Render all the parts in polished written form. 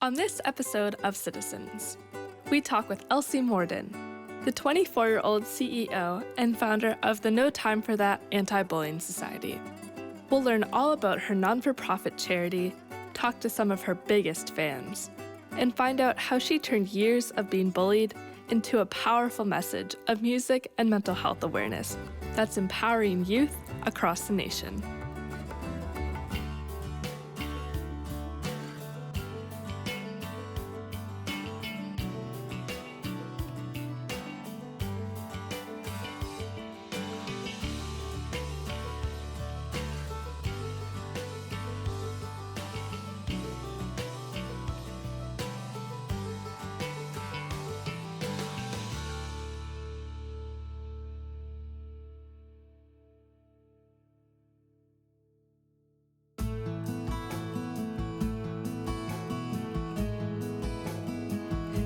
On this episode of Citizens, we talk with Elsie Morden, the 24-year-old CEO and founder of the No Time for That Anti-Bullying Society. We'll learn all about her non-for-profit charity, talk to some of her biggest fans, and find out how she turned years of being bullied into a powerful message of music and mental health awareness that's empowering youth across the nation.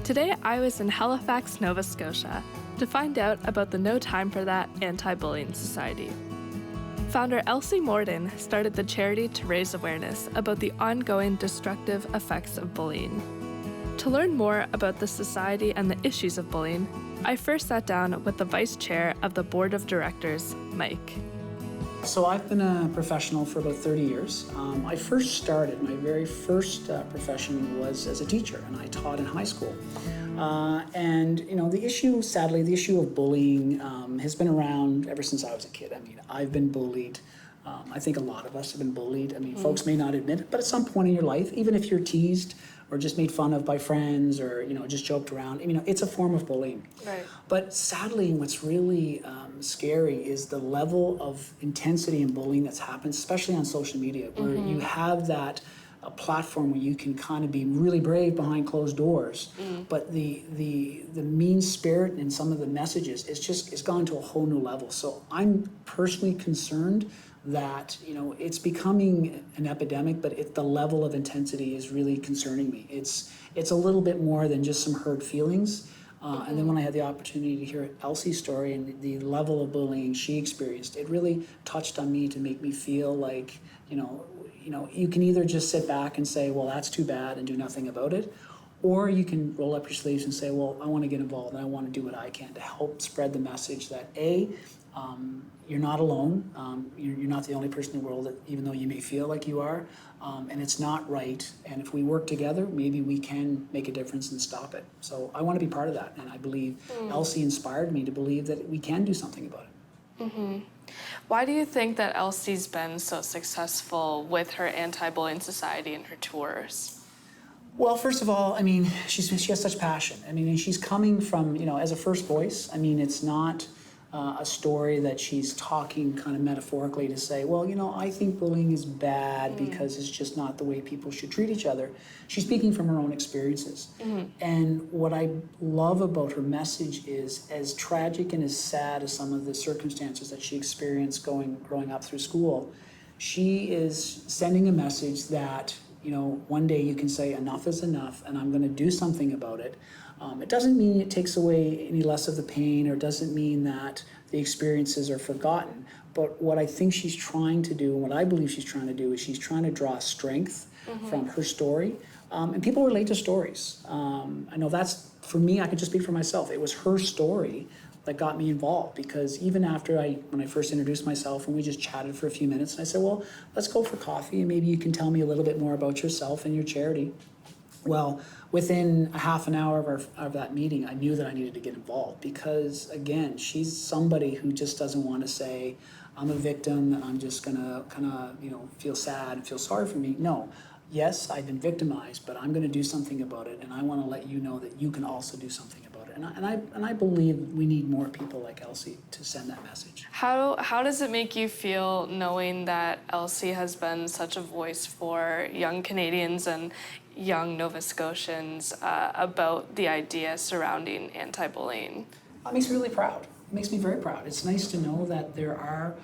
Today, I was in Halifax, Nova Scotia, to find out about the No Time for That Anti-Bullying Society. Founder Elsie Morden started the charity to raise awareness about the ongoing destructive effects of bullying. To learn more about the society and the issues of bullying, I first sat down with the vice chair of the board of directors, Mike. So I've been a professional for about 30 years. I first started, my very first profession was as a teacher, and I taught in high school. The issue of bullying has been around ever since I was a kid. I mean, I've been bullied. I think a lot of us have been bullied. I mean, folks may not admit it, but at some point in your life, even if you're teased or just made fun of by friends or, just joked around, it's a form of bullying. Right. But sadly, what's really scary is the level of intensity in bullying that's happened, especially on social media, where you have that a platform where you can kind of be really brave behind closed doors, but the mean spirit in some of the messages it's gone to a whole new level. So I'm personally concerned that it's becoming an epidemic, but the level of intensity is really concerning me. It's a little bit more than just some hurt feelings. And then when I had the opportunity to hear Elsie's story and the level of bullying she experienced, it really touched on me to make me feel like, you can either just sit back and say, well, that's too bad and do nothing about it, or you can roll up your sleeves and say, well, I want to get involved and I want to do what I can to help spread the message that you're not alone. You're not the only person in the world, that, even though you may feel like you are, and it's not right. And if we work together, maybe we can make a difference and stop it. So I want to be part of that. And I believe Elsie inspired me to believe that we can do something about it. Mm-hmm. Why do you think that Elsie's been so successful with her anti-bullying society and her tours? Well, first of all, she has such passion. And she's coming from, as a first voice. It's not a story that she's talking kind of metaphorically to say, well, I think bullying is bad because it's just not the way people should treat each other. She's speaking from her own experiences. And what I love about her message is, as tragic and as sad as some of the circumstances that she experienced growing up through school, she is sending a message that, one day you can say enough is enough and I'm going to do something about it. It doesn't mean it takes away any less of the pain, or doesn't mean that the experiences are forgotten. But what I think she's trying to do, and what I believe she's trying to do, is she's trying to draw strength from her story. And people relate to stories. I know that's, for me, I can just speak for myself. It was her story that got me involved, because even after when I first introduced myself and we just chatted for a few minutes, and I said, well, let's go for coffee and maybe you can tell me a little bit more about yourself and your charity. Well, within a half an hour of that meeting, I knew that I needed to get involved, because, again, she's somebody who just doesn't want to say, I'm a victim and I'm just going to kind of, feel sad and feel sorry for me. No. Yes, I've been victimized, but I'm going to do something about it, and I want to let you know that you can also do something about it. And I believe we need more people like Elsie to send that message. How does it make you feel knowing that Elsie has been such a voice for young Canadians and young Nova Scotians about the idea surrounding anti-bullying? It makes me really proud. It makes me very proud. It's nice to know that there are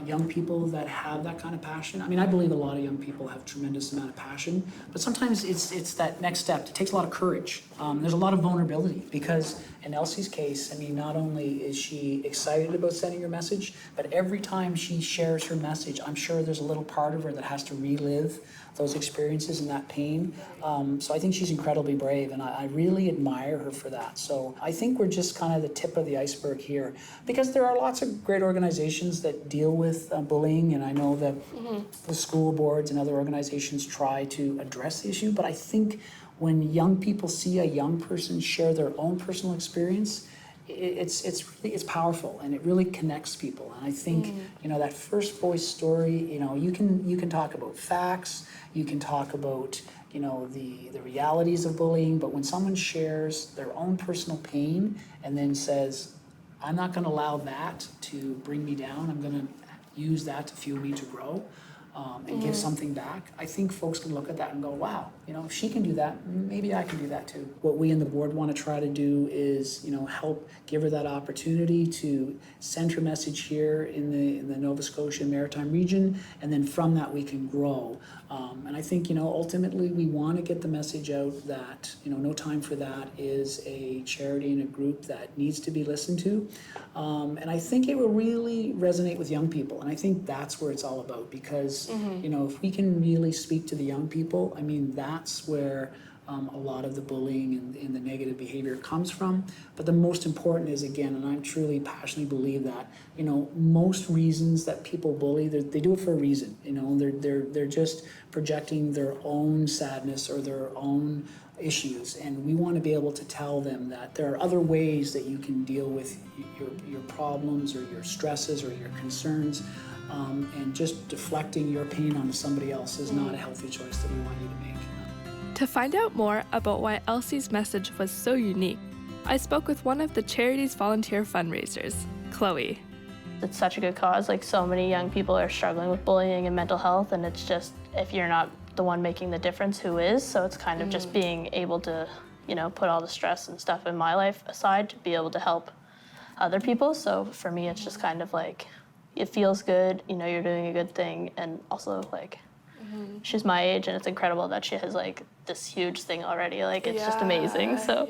young people that have that kind of passion. I believe a lot of young people have a tremendous amount of passion, but sometimes it's that next step. It takes a lot of courage. There's a lot of vulnerability, because in Elsie's case, not only is she excited about sending her message, but every time she shares her message, I'm sure there's a little part of her that has to relive those experiences and that pain. So I think she's incredibly brave, and I really admire her for that. So I think we're just kind of the tip of the iceberg here, because there are lots of great organizations that deal with bullying, and I know that the school boards and other organizations try to address the issue, but I think when young people see a young person share their own personal experience, it's powerful, and it really connects people. And I think that first voice story, you can talk about facts, you can talk about the realities of bullying, but when someone shares their own personal pain and then says, I'm not going to allow that to bring me down, I'm going to use that to fuel me to grow, and give something back, I think folks can look at that and go, wow, if she can do that, maybe I can do that too. What we in the board want to try to do is, help give her that opportunity to send her message here in the Nova Scotia Maritime region, and then from that we can grow. And I think, ultimately we want to get the message out that, No Time for That is a charity and a group that needs to be listened to. And I think it will really resonate with young people. And I think that's where it's all about, because, if we can really speak to the young people, that's where a lot of the bullying and the negative behavior comes from. But the most important is, again, and I truly passionately believe that, most reasons that people bully, they do it for a reason. They're just projecting their own sadness or their own issues, and we want to be able to tell them that there are other ways that you can deal with your problems or your stresses or your concerns, and just deflecting your pain onto somebody else is not a healthy choice that we want you to make. To find out more about why Elsie's message was so unique, I spoke with one of the charity's volunteer fundraisers, Chloe. It's such a good cause. So many young people are struggling with bullying and mental health, and it's just, if you're not the one making the difference, who is? So it's kind of just being able to, put all the stress and stuff in my life aside to be able to help other people. So for me, it's just kind of it feels good, you're doing a good thing, and also she's my age, and it's incredible that she has this huge thing already. It's just amazing. So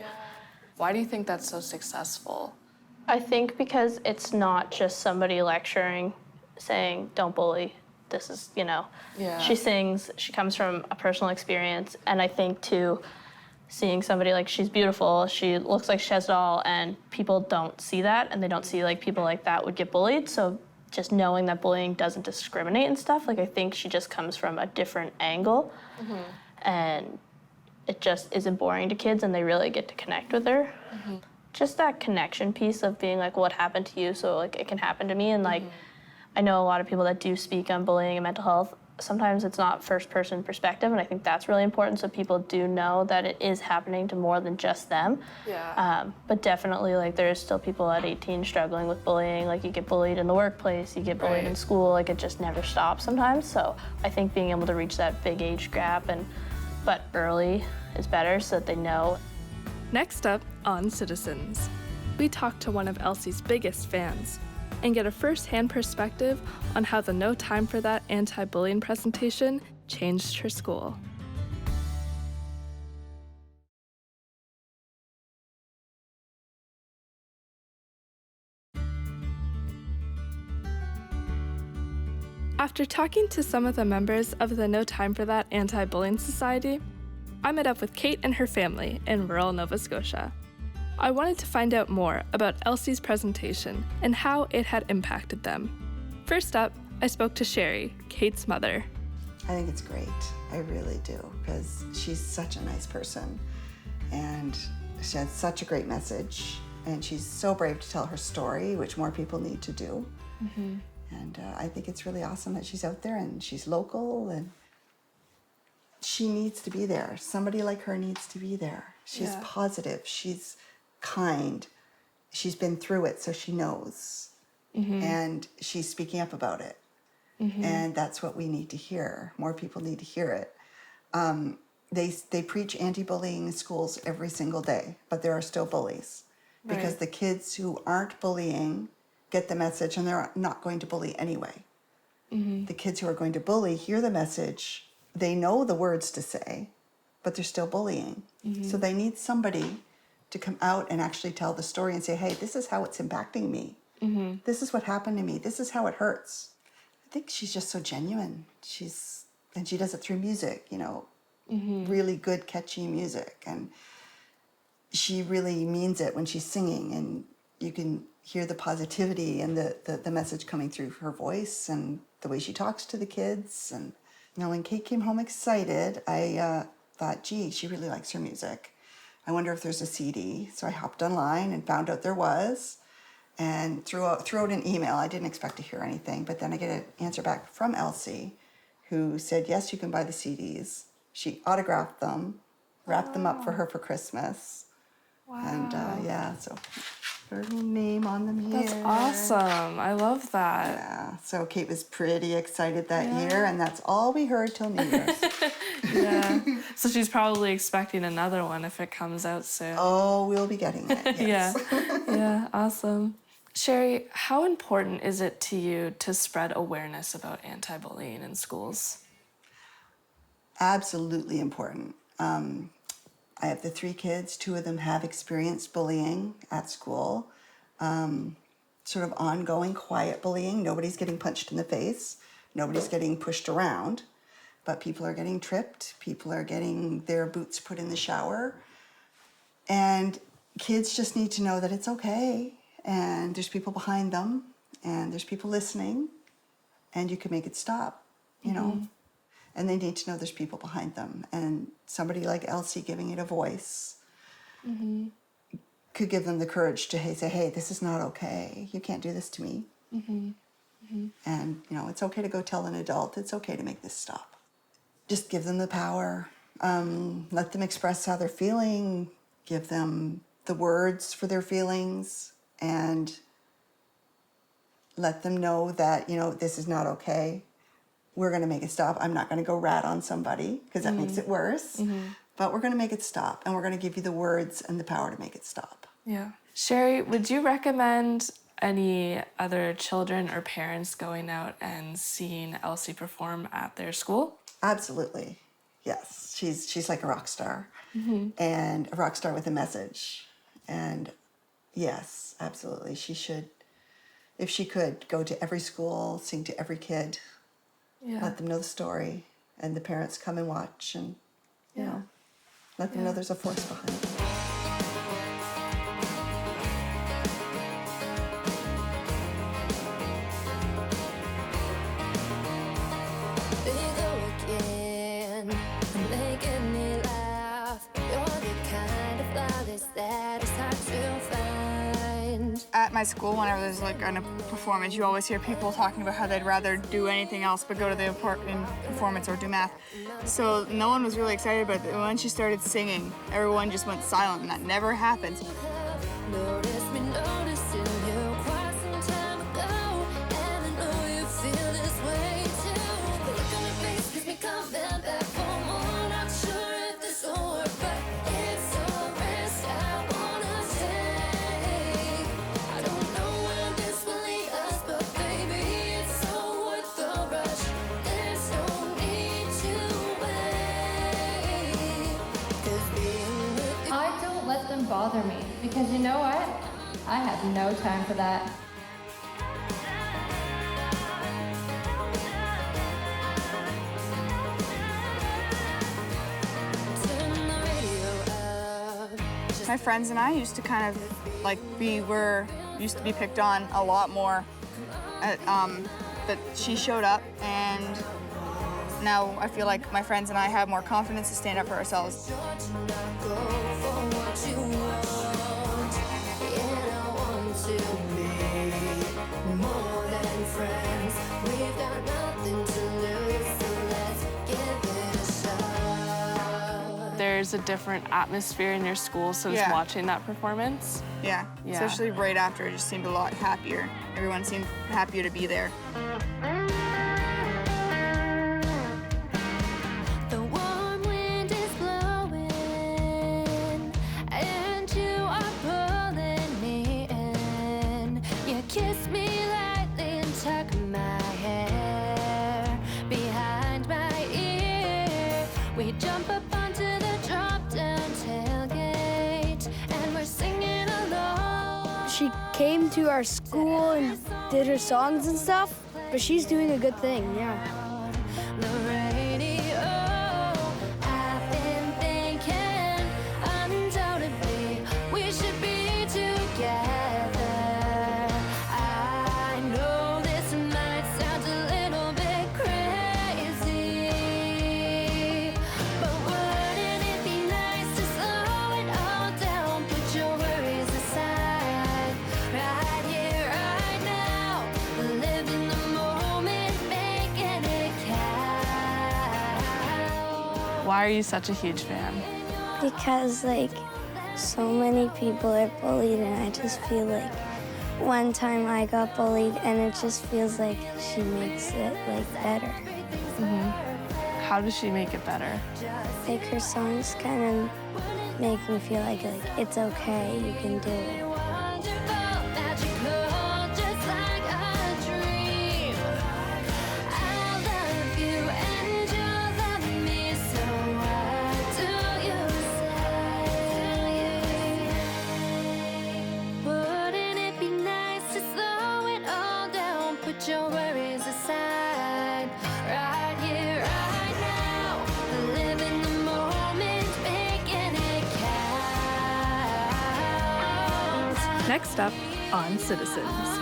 why do you think that's so successful? I think because it's not just somebody lecturing, saying, don't bully. This is, she sings, she comes from a personal experience, and I think too, seeing somebody she's beautiful, she looks like she has it all, and people don't see that, and they don't see people like that would get bullied. So just knowing that bullying doesn't discriminate and stuff, I think she just comes from a different angle, and it just isn't boring to kids, and they really get to connect with her. Just that connection piece of being what happened to you, so it can happen to me. And I know a lot of people that do speak on bullying and mental health, sometimes it's not first person perspective, and I think that's really important, so people do know that it is happening to more than just them. But definitely there's still people at 18 struggling with bullying. You get bullied in the workplace, you get bullied in school, it just never stops sometimes. So I think being able to reach that big age gap but early is better, so that they know. Next up on Citizens, we talk to one of Elsie's biggest fans and get a first-hand perspective on how the No Time for That anti-bullying presentation changed her school. After talking to some of the members of the No Time for That anti-bullying society, I met up with Kate and her family in rural Nova Scotia. I wanted to find out more about Elsie's presentation and how it had impacted them. First up, I spoke to Sherry, Kate's mother. I think it's great. I really do, because she's such a nice person, and she has such a great message, and she's so brave to tell her story, which more people need to do. And I think it's really awesome that she's out there, and she's local, and she needs to be there. Somebody like her needs to be there. She's positive. She's kind. She's been through it, so she knows. And she's speaking up about it. And that's what we need to hear. More people need to hear it. They preach anti-bullying in schools every single day, but there are still bullies. Because the kids who aren't bullying get the message, and they're not going to bully anyway. The kids who are going to bully hear the message. They know the words to say, but they're still bullying. So they need somebody to come out and actually tell the story and say, hey, this is how it's impacting me. This is what happened to me. This is how it hurts. I think she's just so genuine. She's And she does it through music, really good, catchy music. And she really means it when she's singing, and you can hear the positivity and the message coming through her voice and the way she talks to the kids. And when Kate came home excited, I thought, gee, she really likes her music. I wonder if there's a CD. So I hopped online and found out there was, and threw out an email. I didn't expect to hear anything, but then I get an answer back from Elsie, who said, yes, you can buy the CDs. She autographed them, wrapped them up for her for Christmas. Wow. And so her name on them here. That's awesome. I love that. Yeah, so Kate was pretty excited that year, and that's all we heard till New Year's. Yeah. So she's probably expecting another one if it comes out soon. Oh, we'll be getting it, yes. Yeah, awesome. Sherry, how important is it to you to spread awareness about anti-bullying in schools? Absolutely important. I have the 3 kids. 2 of them have experienced bullying at school, sort of ongoing, quiet bullying. Nobody's getting punched in the face. Nobody's getting pushed around, but people are getting tripped. People are getting their boots put in the shower. And kids just need to know that it's okay, and there's people behind them, and there's people listening, and you can make it stop, And they need to know there's people behind them. And somebody like Elsie giving it a voice could give them the courage to say, hey, this is not okay. You can't do this to me. And, it's okay to go tell an adult. It's okay to make this stop. Just give them the power. Let them express how they're feeling. Give them the words for their feelings. And let them know that, this is not okay. We're going to make it stop. I'm not going to go rat on somebody because that makes it worse. But we're going to make it stop, and we're going to give you the words and the power to make it stop. Yeah. Sherry, would you recommend any other children or parents going out and seeing Elsie perform at their school? Absolutely. Yes. She's like a rock star, and a rock star with a message. And yes, absolutely. She should, if she could, go to every school, sing to every kid. Yeah. Let them know the story, and the parents come and watch, and let them know there's a force behind it. At my school, whenever there's a performance, you always hear people talking about how they'd rather do anything else but go to the important performance or do math. So no one was really excited about it. When she started singing, everyone just went silent, and that never happens. Bother me, because you know what? I have no time for that. My friends and I used to kind of used to be picked on a lot more. But she showed up, and now I feel like my friends and I have more confidence to stand up for ourselves. There's a different atmosphere in your school, so just watching that performance. Yeah, especially right after, it just seemed a lot happier. Everyone seemed happier to be there. She came to our school and did her songs and stuff, but she's doing a good thing, yeah. Why are you such a huge fan? Because, like, so many people are bullied, and I just feel like one time I got bullied, and it just feels like she makes it, like, better. How does she make it better? Like, her songs kind of make me feel like it's okay, you can do it. Your worries aside, right here, right now. Live in the moment, making it count. Next up on Citizens,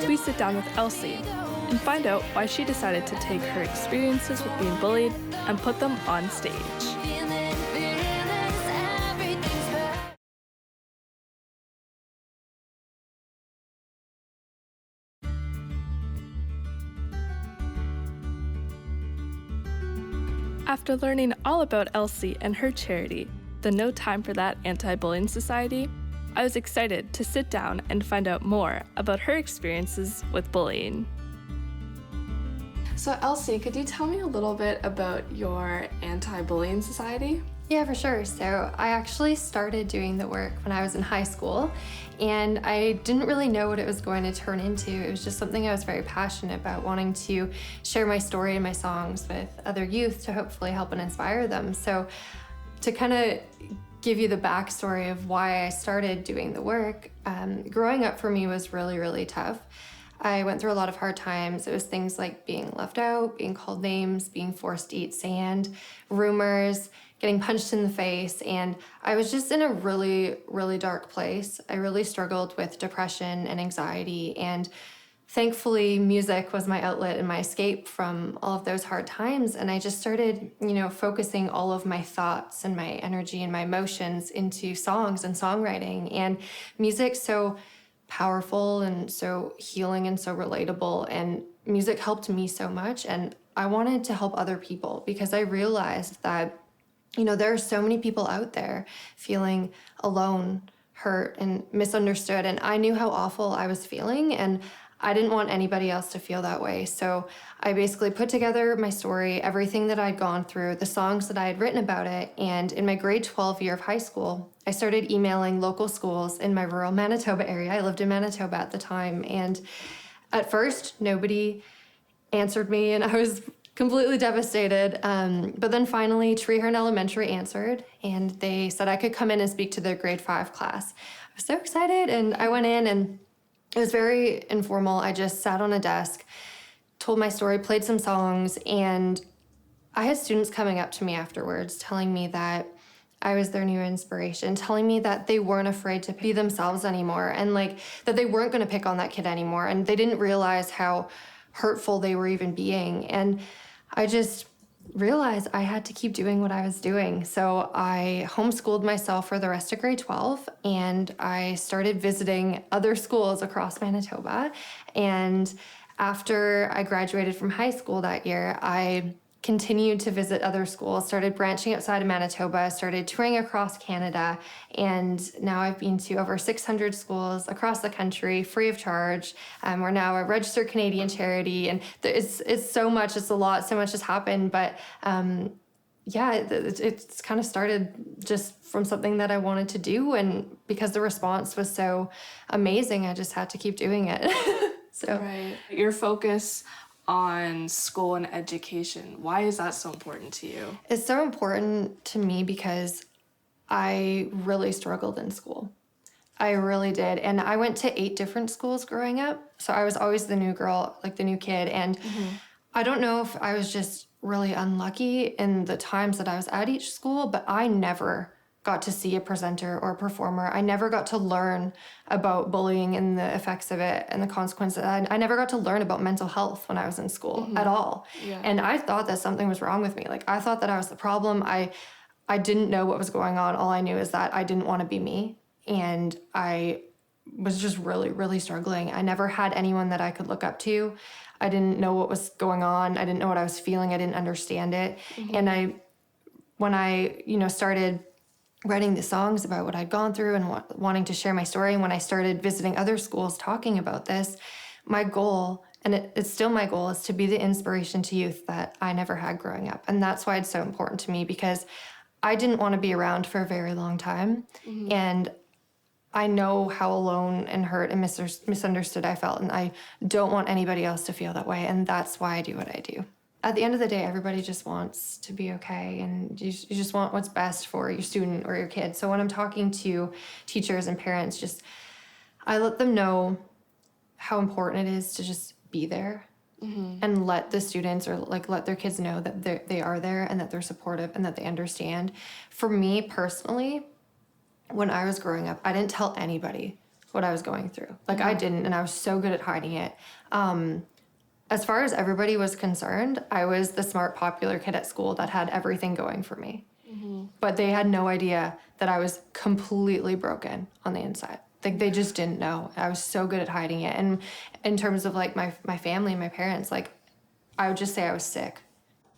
we sit down with Elsie and find out why she decided to take her experiences with being bullied and put them on stage. Feeling fearless, everything's perfect. After learning all about Elsie and her charity, the No Time for That Anti-Bullying Society, I was excited to sit down and find out more about her experiences with bullying. So Elsie, could you tell me a little bit about your anti-bullying society? Yeah, for sure. So I actually started doing the work when I was in high school, and I didn't really know what it was going to turn into. It was just something I was very passionate about, wanting to share my story and my songs with other youth to hopefully help and inspire them. So to kind of give you the backstory of why I started doing the work, growing up for me was really, really tough. I went through a lot of hard times. It was things like being left out, being called names, being forced to eat sand, rumors, getting punched in the face, and I was just in a really, really dark place. I really struggled with depression and anxiety, and thankfully music was my outlet and my escape from all of those hard times, and I just started, focusing all of my thoughts and my energy and my emotions into songs and songwriting, and music's so powerful and so healing and so relatable, and music helped me so much, and I wanted to help other people because I realized that there are so many people out there feeling alone, hurt, and misunderstood. And I knew how awful I was feeling, and I didn't want anybody else to feel that way. So I basically put together my story, everything that I'd gone through, the songs that I had written about it. And in my grade 12 year of high school, I started emailing local schools in my rural Manitoba area. I lived in Manitoba at the time. And at first, nobody answered me, and I was completely devastated. But then finally, Treehorn Elementary answered, and they said I could come in and speak to their grade 5 class. I was so excited, and I went in, and it was very informal. I just sat on a desk, told my story, played some songs, and I had students coming up to me afterwards telling me that I was their new inspiration, telling me that they weren't afraid to be themselves anymore, and that they weren't going to pick on that kid anymore, and they didn't realize how hurtful they were even being. And I just realized I had to keep doing what I was doing. So I homeschooled myself for the rest of grade 12, and I started visiting other schools across Manitoba. And after I graduated from high school that year, I continued to visit other schools, started branching outside of Manitoba, started touring across Canada, and now I've been to over 600 schools across the country, free of charge. We're now a registered Canadian charity, and it's so much, it's a lot, so much has happened, but it's kind of started just from something that I wanted to do, and because the response was so amazing, I just had to keep doing it. So Right. Your focus on school and education, why is that so important to you? It's so important to me because I really struggled in school. I really did. And I went to 8 different schools growing up. So I was always the new girl, like the new kid. And I don't know if I was just really unlucky in the times that I was at each school, but I never got to see a presenter or a performer. I never got to learn about bullying and the effects of it and the consequences. I never got to learn about mental health when I was in school at all. Yeah. And I thought that something was wrong with me. I thought that I was the problem. I didn't know what was going on. All I knew is that I didn't want to be me. And I was just really, really struggling. I never had anyone that I could look up to. I didn't know what was going on. I didn't know what I was feeling. I didn't understand it. And I when I, started writing the songs about what I'd gone through and wanting to share my story, and when I started visiting other schools talking about this, my goal, and it's still my goal, is to be the inspiration to youth that I never had growing up. And that's why it's so important to me, because I didn't want to be around for a very long time. And I know how alone and hurt and misunderstood I felt, and I don't want anybody else to feel that way, and that's why I do what I do. At the end of the day, everybody just wants to be okay, and you just want what's best for your student or your kid. So when I'm talking to teachers and parents, I let them know how important it is to just be there and let the students or let their kids know that they are there and that they're supportive and that they understand. For me personally, when I was growing up, I didn't tell anybody what I was going through. I didn't, and I was so good at hiding it. As far as everybody was concerned, I was the smart, popular kid at school that had everything going for me. But they had no idea that I was completely broken on the inside. They just didn't know. I was so good at hiding it. And in terms of my family, my parents, I would just say I was sick.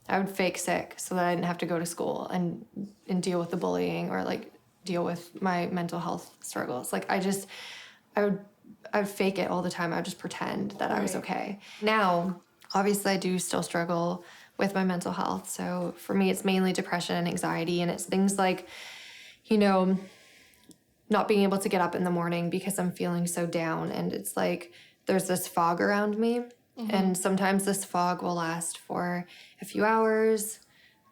I would fake sick so that I didn't have to go to school and deal with the bullying or deal with my mental health struggles. I would fake it all the time. I would just pretend that I was okay. Now, obviously, I do still struggle with my mental health. So for me, it's mainly depression and anxiety. And it's things like, not being able to get up in the morning because I'm feeling so down. And it's there's this fog around me. And sometimes this fog will last for a few hours,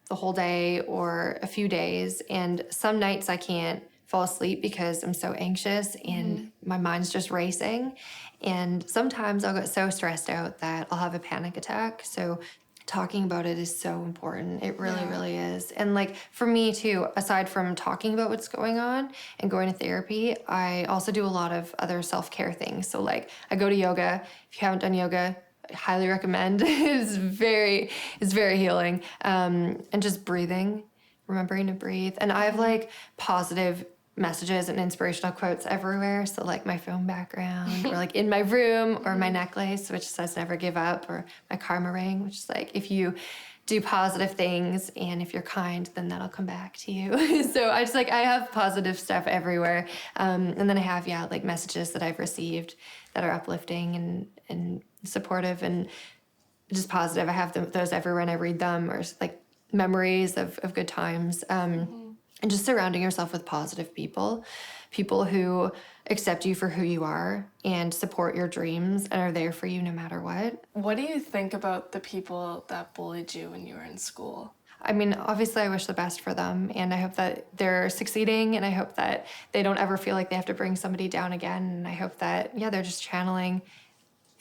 the whole day, or a few days. And some nights I can't fall asleep because I'm so anxious and my mind's just racing. And sometimes I'll get so stressed out that I'll have a panic attack. So talking about it is so important. It really, really is. And for me too, aside from talking about what's going on and going to therapy, I also do a lot of other self-care things. So I go to yoga. If you haven't done yoga, I highly recommend. It's very healing. And just breathing, remembering to breathe. And I have positive messages and inspirational quotes everywhere. So my phone background or in my room or my necklace, which says never give up, or my karma ring, which is if you do positive things and if you're kind, then that'll come back to you. So I have positive stuff everywhere. And then I have, messages that I've received that are uplifting and supportive and just positive. I have those everywhere and I read them, or memories of good times. And just surrounding yourself with positive people who accept you for who you are and support your dreams and are there for you no matter what. What do you think about the people that bullied you when you were in school? I mean, obviously I wish the best for them, and I hope that they're succeeding, and I hope that they don't ever feel like they have to bring somebody down again. And I hope that, they're just channeling.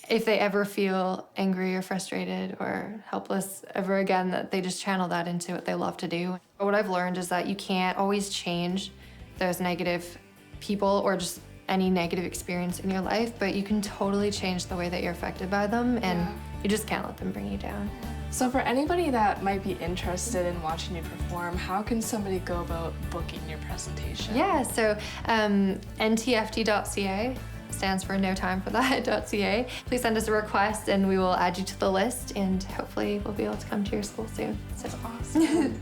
If they ever feel angry or frustrated or helpless ever again, that they just channel that into what they love to do. What I've learned is that you can't always change those negative people or just any negative experience in your life, but you can totally change the way that you're affected by them, and you just can't let them bring you down. So for anybody that might be interested in watching you perform, how can somebody go about booking your presentation? Yeah, so ntft.ca. stands for no time for that.ca. Please send us a request and we will add you to the list, and hopefully we'll be able to come to your school soon. That's awesome.